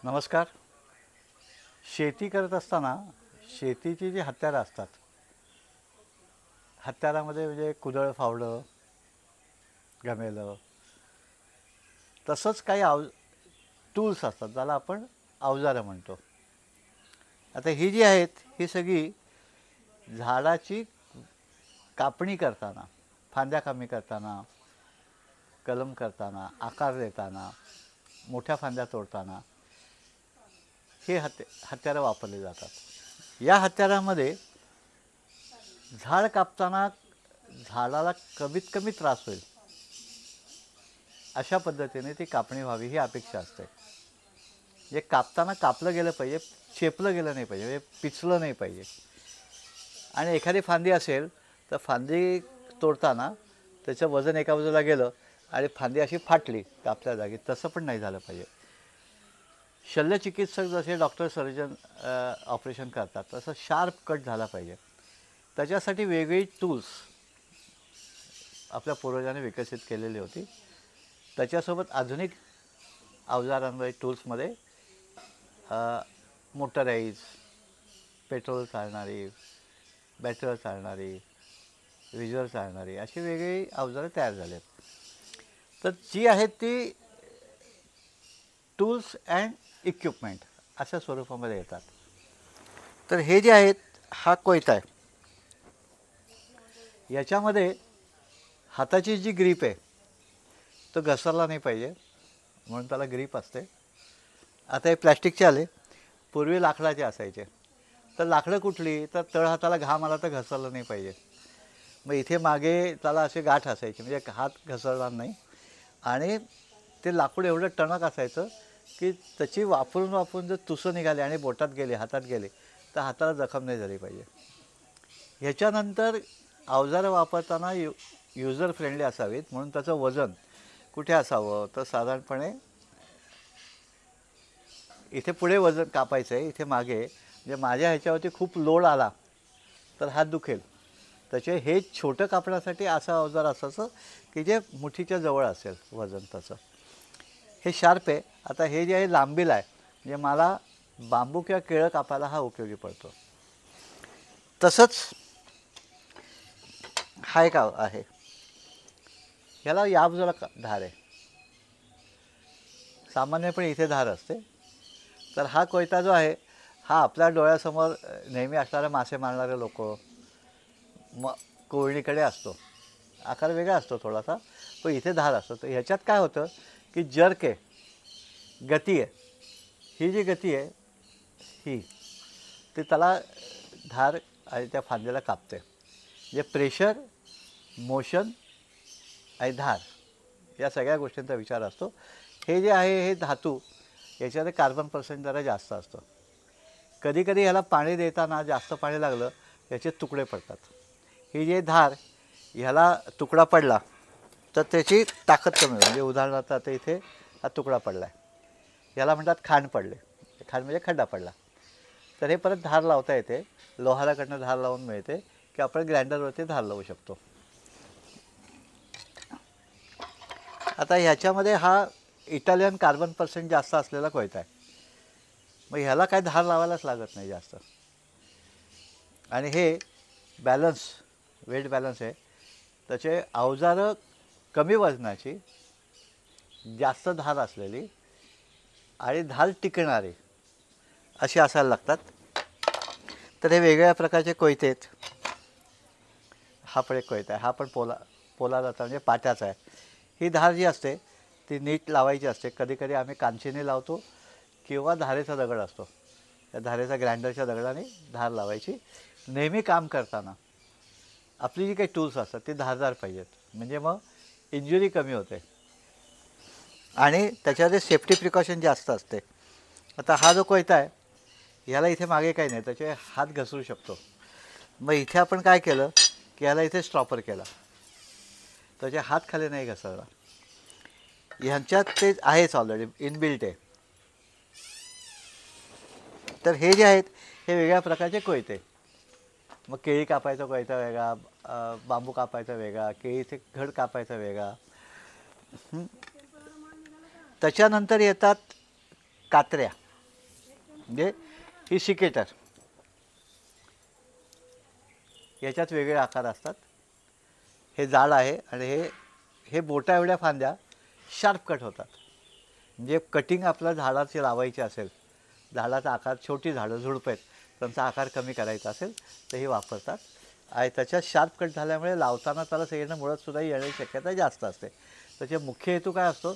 नमस्कार. शेती करत असताना शेतीची जी हत्यारं असतात, हत्यारामध्ये म्हणजे कुदळ, फावडं, घमेलं, तसंच काही टूल्स असतात ज्याला आपण अवजारं म्हणतो. आता ही जी आहेत ही सगळी झाडाची कापणी करताना, फांद्या कमी करताना, कलम करताना, आकार देताना, मोठ्या फांद्या तोडताना हे हत्यारं वापरली जातात. या हत्यारामध्ये झाड कापताना झाडाला कमीत कमी त्रास होईल अशा पद्धतीने ती कापणी व्हावी ही अपेक्षा असते. जे कापताना कापलं गेलं पाहिजे, चेपलं गेलं नाही पाहिजे, म्हणजे पिचलं नाही पाहिजे. आणि एखादी फांदी असेल तर फांदी तोडताना त्याचं वजन एका बाजूला गेलं आणि फांदी अशी फाटली कापल्या जागी, तसं पण नाही झालं पाहिजे. शल्यचिकित्सक जसे डॉक्टर सर्जन ऑपरेशन करतात तसं शार्प कट झाला पाहिजे. त्याच्यासाठी वेगळी टूल्स आपल्या पूर्वजांनी विकसित केलेली होती. त्याच्यासोबत आधुनिक अवजारांमध्ये टूल्समध्ये मोटराईज, पेट्रोल चालणारी, बॅटरीवर चालणारी, विजेवर चालणारी अशी वेगळी अवजारं तयार झाली आहेत. तर जी आहेत ती टूल्स अँड इक्विपमेंट अशा स्वरूपामध्ये येतात. तर हे जे आहेत हा कोयता आहे. याच्यामध्ये हाताची जी ग्रीप आहे तो घसरला नाही पाहिजे म्हणून त्याला ग्रीप असते. आता हे प्लॅस्टिकचे आले, पूर्वी लाकडाचे असायचे. तर लाकडं कुठली तर तळ हाताला घाम आला तर घसरलं नाही पाहिजे. मग इथे मागे त्याला असे गाठ असायचे म्हणजे हात घसरणार नाही. आणि ते लाकूड एवढं टणक असायचं की त्याची वापरून वापरून जर तुसं निघाले आणि बोटात गेले, हातात गेले तर हाताला जखम नाही झाली पाहिजे. ह्याच्यानंतर अवजारं वापरताना युजर फ्रेंडली असावीत म्हणून त्याचं वजन कुठे असावं तर साधारणपणे इथे पुढे वजन कापायचं आहे, इथे मागे. म्हणजे माझ्या ह्याच्यावरती खूप लोड आला तर हात दुखेल. त्याचे हे छोटं कापण्यासाठी असं अवजार असायचं की जे मुठीच्या जवळ असेल वजन त्याचं. हे शार्प आहे. आता हे जे आहे लांबीला आहे, म्हणजे मला बांबू किंवा केळं कापायला हा उपयोगी पडतो. तसंच हा एक आहे, ह्याला या बाजूला धार आहे. सामान्यपणे इथे धार असते. तर हा कोयता जो आहे हा आपल्या डोळ्यासमोर नेहमी असणारे मासे मारणारे लोक कोळणीकडे असतो. आकार वेगळा असतो थोडासा, पण इथे धार असतो. तर ह्याच्यात काय होतं की जर्क आहे, गती आहे. ही जी गती आहे ही ते त्याला धार आणि त्या फांद्याला कापते. म्हणजे प्रेशर, मोशन आणि धार या सगळ्या गोष्टींचा विचार असतो. हे जे आहे हे धातू याच्यामध्ये कार्बन पर्सेंट जरा जास्त असतं. कधीकधी ह्याला पाणी देताना जास्त पाणी लागलं याचे तुकडे पडतात. ही जे धार ह्याला तुकडा पडला तर त्याची ताकद कमी होईल. म्हणजे उदाहरणार्थ आता इथे हा तुकडा पडला आहे, याला म्हणतात खांड पडले. खांड म्हणजे खड्डा पडला. तर हे परत धार लावता येते. लोहाराकडनं धार लावून मिळते की आपण ग्राइंडरवरती धार लावू शकतो. आता ह्याच्यामध्ये हा इटालियन कार्बन पर्सेंट जास्त असलेला कोयता आहे. मग ह्याला काय धार लावायलाच लागत नाही जास्त. आणि हे बॅलन्स, वेट बॅलन्स आहे. त्याचे अवजारं कमी वजनाची, जास्त धार असलेली आणि धार टिकणारी अशी असायला लागतात. तर हे वेगवेगळ्या प्रकारचे कोयते आहेत. हा पण एक कोयता आहे. हा पण पोलादाचा म्हणजे पाट्याचा आहे. ही धार जी असते ती नीट लावायची असते. कधी कधी आम्ही कांचीने लावतो किंवा धारेचा दगड असतो, त्या धारेचा ग्राइंडरच्या दगडाने धार लावायची. नेहमी काम करताना आपली जी काही टूल्स असतात ती धारदार पाहिजेत, म्हणजे मग इंजुरी कमी होते आणि त्याच्यामध्ये सेफ्टी प्रिकॉशन जास्त असते. आता हा जो कोयता आहे ह्याला इथे मागे काही नाही, त्याचे हात घसरू शकतो. मग इथे आपण काय केलं की ह्याला इथे स्टॉपर केला, त्याचे हात खाली नाही घसरला. ह्यांच्यात ते आहेच ऑलरेडी इनबिल्ट आहे. तर हे जे आहेत हे वेगळ्या प्रकारचे कोयते. मग केळी कापायचा कोयता वेगळा, बांबू कापायचा वेगळा, केळीचे घड कापायचा वेगळा. त्याच्यानंतर येतात कात्र्या. म्हणजे ही सिकेटर, याच्यात वेगळे आकार असतात. हे जाड आहे आणि हे बोटा एवढ्या फांद्या शार्प कट होतात. म्हणजे कटिंग आपल्या झाडाची लावायची असेल, झाडाचा आकार, छोटी झाडं झुडपं आहेत, त्यांचा आकार कमी करायचा असेल तर हे वापरतात. आणि त्याच्यात शार्प कट झाल्यामुळे लावताना त्याला सगळ्यांना मुळातसुद्धा येण्याची शक्यता जास्त असते. त्याचे मुख्य हेतू काय असतो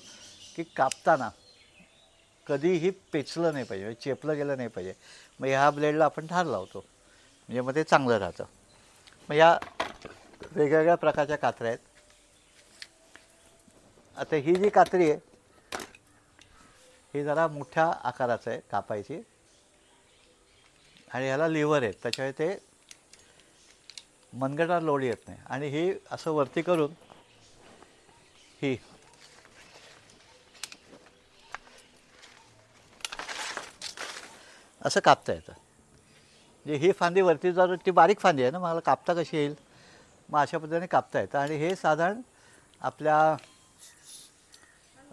की कापताना कधीही पेचलं नाही पाहिजे, चेपलं गेलं नाही पाहिजे. मग ह्या ब्लेडला आपण धार लावतो, म्हणजे मग ते चांगलं राहतं. मग या वेगवेगळ्या प्रकारच्या कात्र्या आहेत. आता ही जी कात्री आहे ही जरा मोठ्या आकाराचं आहे कापायची, आणि ह्याला लिव्हर आहेत, त्याच्यामुळे ते मनगटावर लोड येत नाही. आणि ही असं वरती करून ही असं कापता येतं. म्हणजे ही फांदी वरती जर ती बारीक फांदी आहे ना, मला कापता कशी येईल, मग अशा पद्धतीने कापता येतं. आणि हे साधारण आपल्या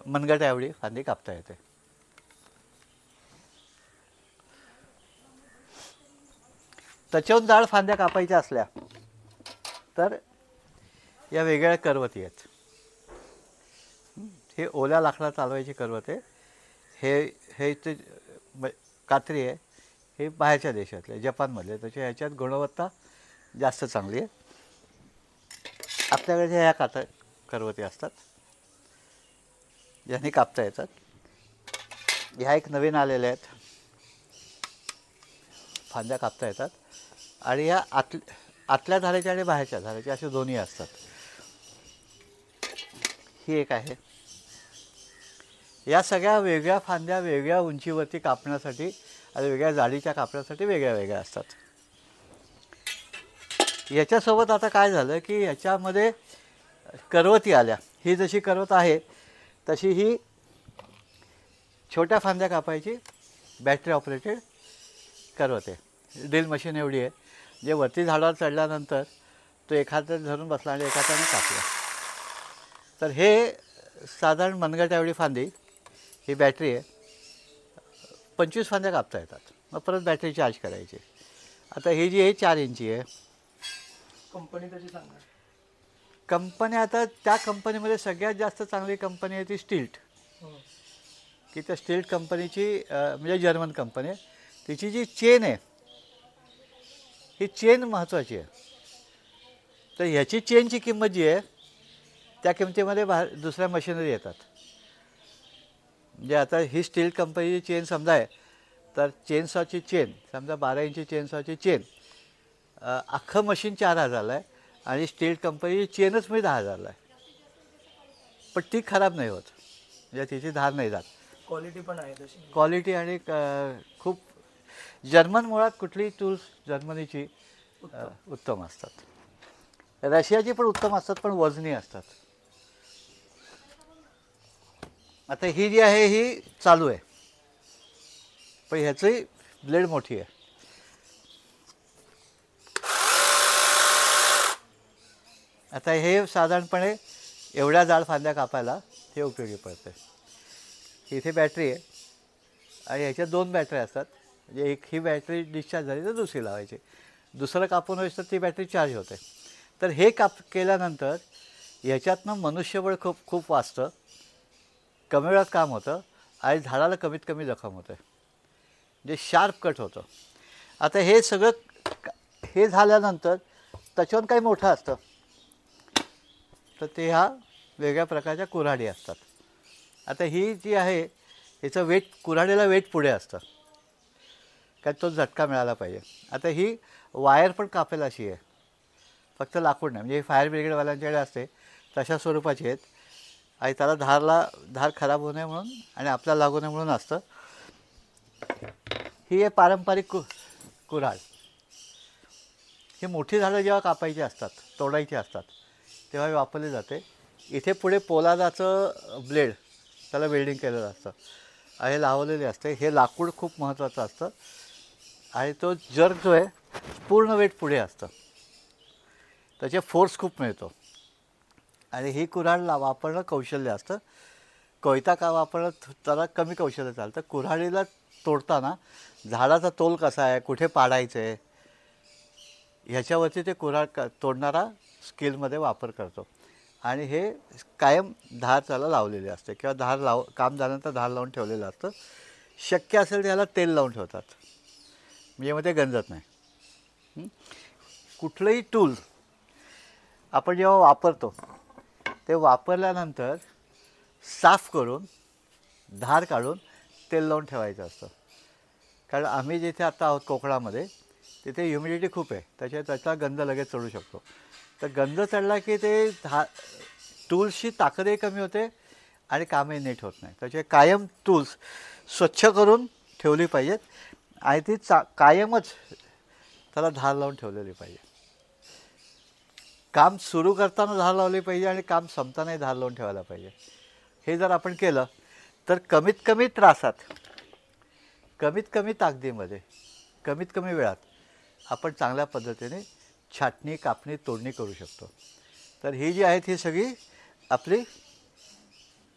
मनगटा एवढी फांदी कापता येते. त्याच्याहून जाड फांद्या कापायच्या असल्या तर या वेगळ्या करवती आहेत. हे ओल्या लाकडा चालवायची करवत आहे. हे ते कात्री आहे, हे बाहेरच्या देशातले, जपानमधले, त्याच्या ह्याच्यात गुणवत्ता जास्त चांगली आहे. आपल्याकडे ह्या करवती असतात ज्याने कापता येतात. ह्या एक नवीन आलेल्या आहेत, फांद्या कापता येतात. आणि ह्या आतल्या धाराच्या आणि बाहेरच्या धाराच्या असे दोन्ही असतात. ही एक आहे. या सगळ्या वेगळ्या फांद्या वेगळ्या उंचीवरती कापण्यासाठी आणि वेगळ्या जाडीच्या कापण्यासाठी वेगळ्या वेगळ्या असतात. याच्यासोबत आता काय झालं की याच्यामध्ये करवती आल्या. ही जशी करवत आहे तशी ही छोट्या फांद्या कापायची बॅटरी ऑपरेटेड करवत आहे. ड्रिल मशीन एवढी आहे, जे वरती झाडावर चढल्यानंतर तो एखाद्या धरून बसला आणि एखाद्याने कापला. तर हे साधारण मनगटा एवढी फांदी, ही बॅटरी आहे, 25 फांद्या कापता येतात. मग परत बॅटरी चार्ज करायची. आता ही जी आहे 4 इंची आहे. कंपनी त्याची सांगा. कंपनी, आता त्या कंपनीमध्ये सगळ्यात जास्त चांगली कंपनी आहे ती स्टिल्ट. की त्या स्टिल्ट कंपनीची म्हणजे जर्मन कंपनी आहे. तिची जी चेन आहे ही चेन महत्त्वाची आहे. तर ह्याची चेनची किंमत जी आहे त्या किमतीमध्ये दुसऱ्या मशिनरी येतात. म्हणजे आता ही स्टील कंपनीची चेन समजा आहे तर चेनसॉची चेन समजा 12 इंची चेनसॉची चेन अख्खं मशीन 4,000ला आहे आणि स्टील कंपनीची चेनच मी 10,000ला आहे. पण ती खराब नाही होत, म्हणजे तिची धार नाही जात. क्वालिटी पण आहे तशी. क्वालिटी आणि खूप जर्मन मुळात कुठलीही टूल्स जर्मनीची उत्तम असतात. रशियाची पण उत्तम असतात पण वजनी असतात. आता ही जी आहे ही चालू आहे पण ह्याची ब्लेड मोठी आहे. आता हे साधारणपणे एवढ्या जाड फांद्या कापायला हे उपयोगी पडते. इथे बॅटरी आहे आणि ह्याच्यात 2 बॅटऱ्या असतात. म्हणजे एक ही बॅटरी डिस्चार्ज झाली तर दुसरी लावायची, दुसरं कापून व्हायचं तर ती बॅटरी चार्ज होते. तर हे केल्यानंतर ह्याच्यातनं मनुष्यबळ खूप वाचतं, कमी वेळात काम होतं आणि झाडाला कमीत कमी जखम होते, म्हणजे शार्प कट होतं. आता हे सगळं हे झाल्यानंतर त्याच्यावर काही मोठं असतं तर ते ह्या वेगळ्या प्रकारच्या कुऱ्हाडी असतात. आता ही जी आहे हिचं वेट, कुऱ्हाडीला वेट पुढे असतं कारण तो झटका मिळाला पाहिजे. आता ही वायर पण कापेल अशी आहे, फक्त लाकूड नाही. म्हणजे फायर ब्रिगेडवाल्यांच्याकडे असते तशा स्वरूपाची आहेत आणि त्याला धार खराब होऊ नये म्हणून आणि आपल्याला लागू नये म्हणून असतं. ही आहे पारंपरिक कुऱ्हाड. ही मोठी झाडं जेव्हा कापायची असतात, तोडायची असतात तेव्हा वापरली जाते. इथे पुढे पोलादाचं ब्लेड, त्याला वेल्डिंग केलेलं असतं आणि लावलेले असते. हे लाकूड खूप महत्त्वाचं असतं आणि तो जर्क जो आहे पूर्ण वेट पुढे असतं, त्याचे फोर्स खूप मिळतो. आणि ही कुऱ्हाड वापरणं कौशल्य असतं. कोयता का वापरणं त्याला कमी कौशल्य चालतं. कुऱ्हाडीला तोडताना झाडाचा तोल कसा आहे, कुठे पाडायचं आहे, ह्याच्यावरती ते कुऱ्हाड तोडणारा स्किलमध्ये वापर करतो. आणि हे कायम धार त्याला लावलेले असते किंवा काम झाल्यानंतर धार लावून ठेवलेलं असतं. शक्य असेल त्याला तेल लावून ठेवतात, म्हणजे मध्ये गंजत नाही. कुठलंही टूल आपण जेव्हा वापरतो ते वापरल्यानंतर साफ करून धार काढून तेल लावून ठेवायचं असतं. कारण आम्ही जिथे आता आहोत कोकणामध्ये तिथे ह्युमिडिटी खूप आहे, त्याचा गंध लगेच चढू शकतो. तर गंध चढला की ते टूल्सची ताकदही कमी होते आणि कामही नीट होत नाही. त्याचे कायम टूल्स स्वच्छ करून ठेवली पाहिजेत आणि ती कायमच त्याला धार लावून ठेवलेली पाहिजे. काम सुरू करताना धार लावली पाहिजे आणि काम संपतानाही धार लावून ठेवायला पाहिजे. हे जर आपण केलं तर कमीत कमी त्रासात, कमीत कमी ताकदीमध्ये, कमीत कमी वेळात आपण चांगल्या पद्धतीने छाटणी, कापणी, तोडणी करू शकतो. तर ही जी आहेत ही सगळी आपली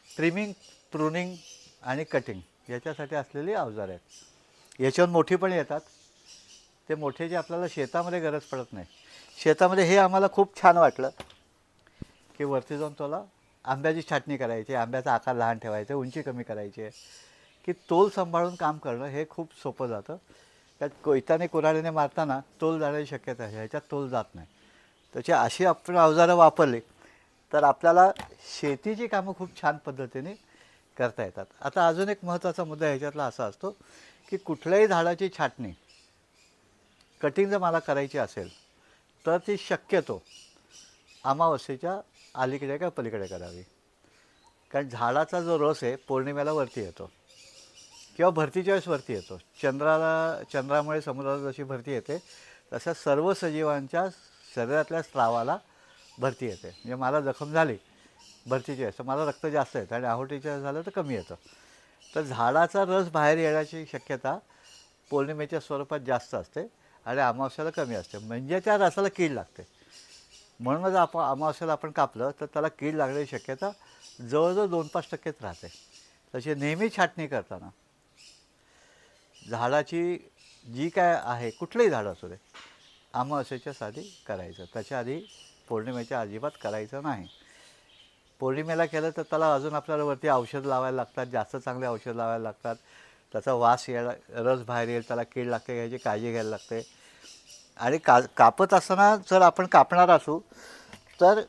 ट्रिमिंग, प्रूनिंग आणि कटिंग याच्यासाठी असलेली अवजारं आहेत. याच्यावर मोठी पण येतात. ते मोठे जे आपल्याला शेतामध्ये गरज पडत नाही. शेतामध्ये हे आम्हाला खूप छान वाटलं की वरती जाऊन तुला आंब्याची छाटणी करायची, आंब्याचा आकार लहान ठेवायचा, उंची कमी करायची आहे, की तोल सांभाळून काम करणं हे खूप सोपं जातं. त्यात कोयत्याने कुऱ्हाडीने मारताना तोल जाण्याची शक्यता आहे, ह्याच्यात तोल जात नाही. त्याची अशी आपण अवजारं वापरली तर आपल्याला शेतीची कामं खूप छान पद्धतीने करता येतात. आता अजून एक महत्त्वाचा मुद्दा ह्याच्यातला असा असतो की कुठल्याही झाडाची छाटणी, कटिंग जर मला करायची असेल तर ती शक्यतो अमावस्येच्या अलीकडे का पलीकडे करावी. कारण झाडाचा जो रस आहे पौर्णिमेला वरती येतो किंवा भरतीच्या वेळेस वरती येतो. चंद्रामुळे समुद्राला जशी भरती येते तशा सर्व सजीवांच्या शरीरातल्या स्रावाला भरती येते. म्हणजे मला जखम झाली भरतीची वेळेस तर मला रक्त जास्त येतं आणि आहोटीच्या वेळेस झालं तर कमी येतं. तर झाडाचा रस बाहेर येण्याची शक्यता पौर्णिमेच्या स्वरूपात जास्त असते आणि अमावस्याला कमी असते. म्हणजे त्या रसाला कीड लागते. म्हणून जर अमावस्याला आपण कापलं तर त्याला कीड लागण्याची शक्यता जवळजवळ 2-5% राहते. तशी नेहमी छाटणी करताना झाडाची जी काय आहे, कुठलंही झाड असू दे, अमावस्येच्या आधी करायचं. त्याच्या आधी पौर्णिमेच्या अजिबात करायचं नाही. पौर्णिमेला केलं तर त्याला अजून आपल्याला वरती औषध लावायला लागतात, जास्त चांगले औषध लावायला लागतात. त्याचा वास यायला, रस बाहेर येईल, त्याला कीड लागते, याची काळजी घ्यायला लागते. आणि कापत असताना जर आपण कापणार असू तर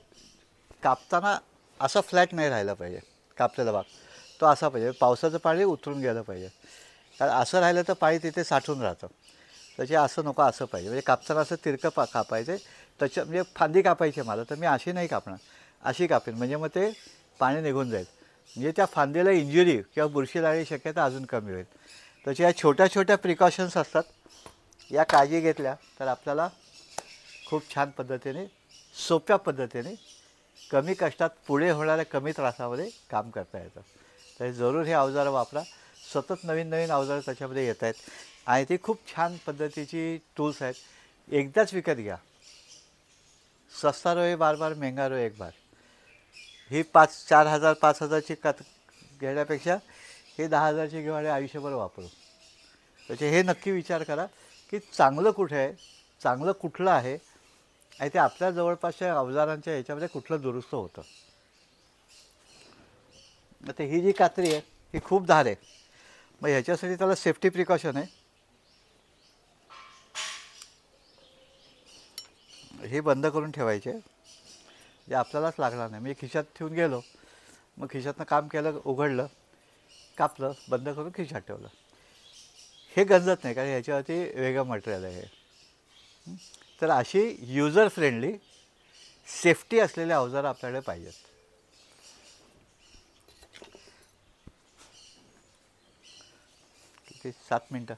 कापताना असा फ्लॅट नाही राहिला पाहिजे. कापलेला भाग तो असा पाहिजे, पावसाचं पाणी उतरून गेलं पाहिजे. कारण असं राहिलं तर पाणी तिथे साठून राहतं. त्याचे असं नको, असं पाहिजे. म्हणजे कापताना असं तिरकं कापायचं. त्याच्या म्हणजे फांदी कापायची मला तर मी अशी नाही कापणार, अशी कापेन, म्हणजे मग ते पाणी निघून जाईल. म्हणजे त्या फांदीला इंजुरी किंवा बुरशी लागण्याची शक्यता अजून कमी होईल. त्याच्या या छोट्या छोट्या प्रिकॉशन्स असतात, या काळजी घेतल्या तर आपल्याला खूप छान पद्धतीने, सोप्या पद्धतीने, कमी कष्टात पुढे होणाऱ्या कमी त्रासामध्ये काम करता येतं. तर जरूर हे अवजारं वापरा. सतत नवीन नवीन अवजारं त्याच्यामध्ये येत आहेत आणि ती खूप छान पद्धतीची टूल्स आहेत. एकदाच विकत घ्या. सस्ता रहे बार बार, महंगा रहे एक बार. ही 4 हजार 5 हजारची घेण्यापेक्षा हे 10 हजारची घेऊ आणि आयुष्यभर वापरू. त्याचे हे नक्की विचार करा की चांगलं कुठे आहे, चांगलं कुठलं आहे आणि ते आपल्या जवळपासच्या अवजारांच्या ह्याच्यामध्ये कुठलं दुरुस्त होतं. आता ही जी कात्री आहे ही खूप धार आहे. मग ह्याच्यासाठी त्याला सेफ्टी प्रिकॉशन आहे. हे बंद करून ठेवायचे, जे आपल्यालाच लागणार नाही. मी खिशात ठेवून गेलो, मग खिशातनं काम केलं, उघडलं, कापलं, बंद करून खिशात ठेवलं. हे गंजत नाही कारण ह्याच्यावरती वेगळं मटेरियल आहे. तर अशी युजर फ्रेंडली, सेफ्टी असलेले अवजारं आपल्याकडे पाहिजेत. किती 7 मिनटं.